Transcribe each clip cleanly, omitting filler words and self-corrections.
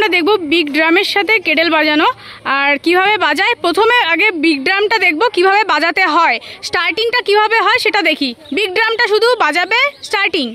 আমরা দেখব বিগ ড্রামের সাথে কেডেল বাজানো আর কিভাবে বাজায়। প্রথমে আগে বিগ ড্রামটা দেখব কিভাবে বাজাতে হয়, স্টার্টিংটা কিভাবে হয় সেটা দেখি। বিগ ড্রামটা শুধু বাজাবে স্টার্টিং।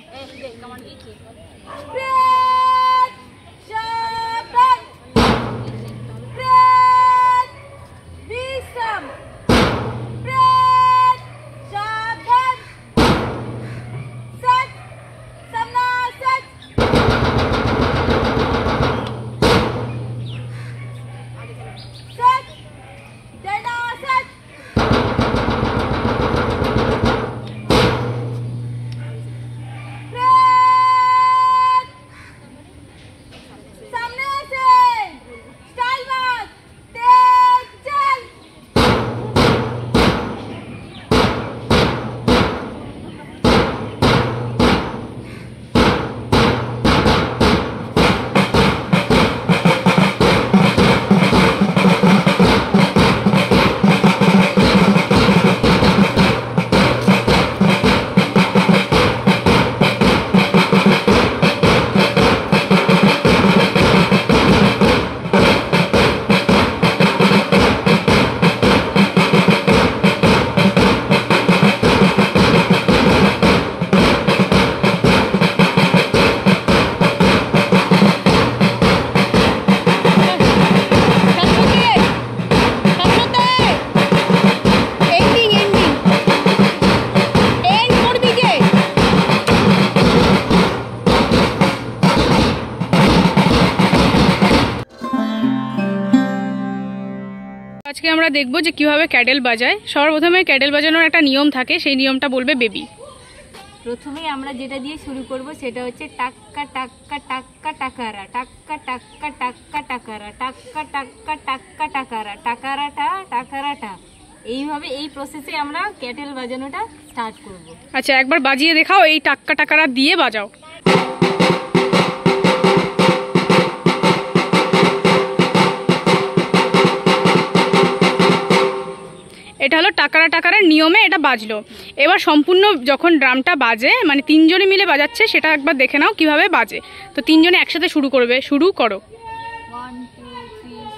আজকে আমরা দেখব যে কিভাবে ক্যাডেল বাজায়। সবার প্রথমে ক্যাডেল বাজানোর একটা নিয়ম থাকে, সেই নিয়মটা বলবে বেবি। প্রথমেই আমরা যেটা দিয়ে শুরু করব সেটা হচ্ছে টাক্কা টাক্কা টাক্কা টাকারা, টাক্কা টাক্কা টাক্কা টাকারা, টাক্কা টাক্কা টাক্কা টাকারা, টাকারাটা টাকারাটা। এইভাবে এই প্রসেসে আমরা ক্যাডেল বাজানোটা স্টার্ট করব। আচ্ছা, একবার বাজিয়ে দেখাও, এই টাক্কা টাকারা দিয়ে বাজাও। এটা হলো টাকারা টাকারার নিয়মে এটা বাজলো। এবার সম্পূর্ণ যখন ড্রামটা বাজে, মানে তিনজনে মিলে বাজাচ্ছে, সেটা একবার দেখে নাও কিভাবে বাজে। তো তিনজনে একসাথে শুরু করবে, শুরু করো। 1 2 3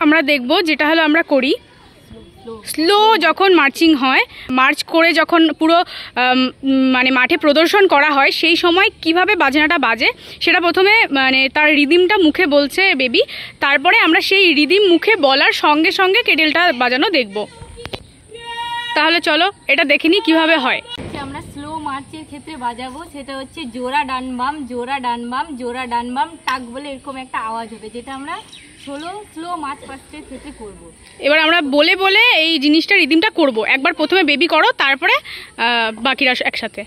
আমরা দেখব যেটা হলো আমরা করি স্লো যখন মার্চিং হয়, মার্চ করে যখন পুরো মানে মাঠে প্রদর্শন করা হয়, সেই সময় কিভাবে বাজনাটা বাজে সেটা প্রথমে মানে তার রিদিমটা মুখে বলছে বেবি, তারপরে আমরা সেই রিদিম মুখে বলার সঙ্গে সঙ্গে কেডেলটা বাজানো দেখব। তাহলে চলো এটা দেখে নিই কীভাবে হয়। আমরা স্লো মার্চের ক্ষেত্রে বাজাবো, সেটা হচ্ছে জোড়া ডানবাম জোড়া ডানবাম জোড়া ডানবাম টাক বলে এরকম একটা আওয়াজ হবে, যেটা আমরা স্লো মার্চ পাস্টের ক্ষেত্রে করব। এবার আমরা বলে বলে এই জিনিসটা রিদিমটা করব। একবার প্রথমে বেবি করো, তারপরে বাকিরা একসাথে।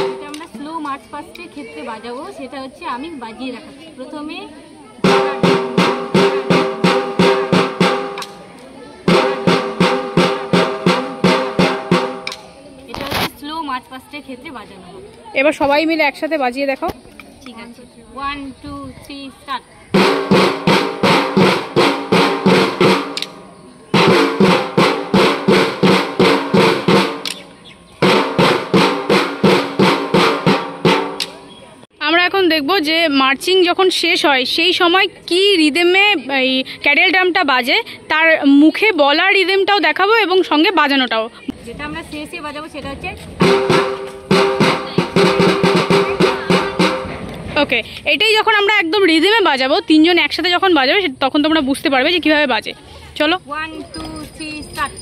যেটা আমরা স্লো মার্চ পাস্টের ক্ষেত্রে বাজাবো সেটা হচ্ছে আমি বাজিয়ে রাখাচ্ছি। প্রথমে এটা হচ্ছে স্লো মার্চ পাস্টের ক্ষেত্রে বাজানো হবে। এবার সবাই মিলে একসাথে বাজিয়ে দেখো। ঠিক আছে, 1 2 3 স্টার্ট। আমরা এখন দেখব যে মার্চিং যখন শেষ হয় সেই সময় কি রিদমে এই ক্যাডেল ড্রামটা বাজে, তার মুখে বলার রিদমটাও দেখাবো এবং সঙ্গে বাজানোটাও। যেটা আমরা শেষে বাজাবো সেটা হচ্ছে ওকে। এটাই যখন আমরা একদম রিদমে বাজাবো, তিনজন একসাথে যখন বাজাবে তখন তোমরা বুঝতে পারবে যে কীভাবে বাজে। চলো 1 2 3 স্টার্ট।